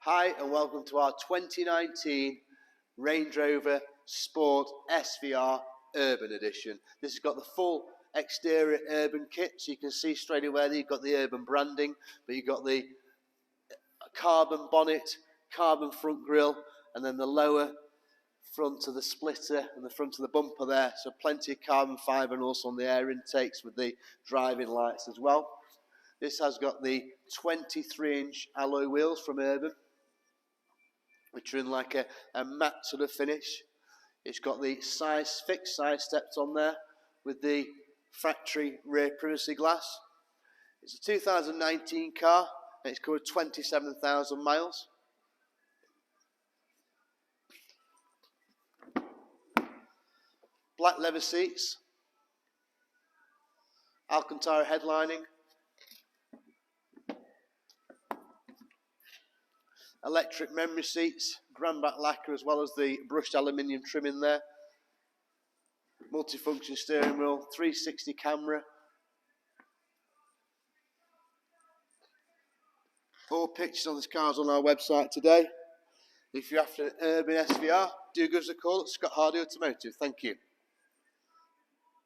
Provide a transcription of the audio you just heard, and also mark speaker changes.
Speaker 1: Hi and welcome to our 2019 Range Rover Sport SVR Urban Edition. This has got the full exterior urban kit, so you can see straight away that you've got the urban branding, but you've got the carbon bonnet, carbon front grille, and then the lower front of the splitter and the front of the bumper there, so plenty of carbon fibre and also on the air intakes with the driving lights as well. This has got the 23-inch alloy wheels from Urban, which are in like a matte sort of finish. It's got the fixed side steps on there with the factory rear privacy glass. It's a 2019 car and it's covered 27,000 miles. Black leather seats, Alcantara headlining, electric memory seats, grand back lacquer as well as the brushed aluminium trim in there, multifunction steering wheel, 360 camera. All pictures on this car is on our website today. If you're after an Urban SVR, do give us a call at Hardy Automotive. Thank you.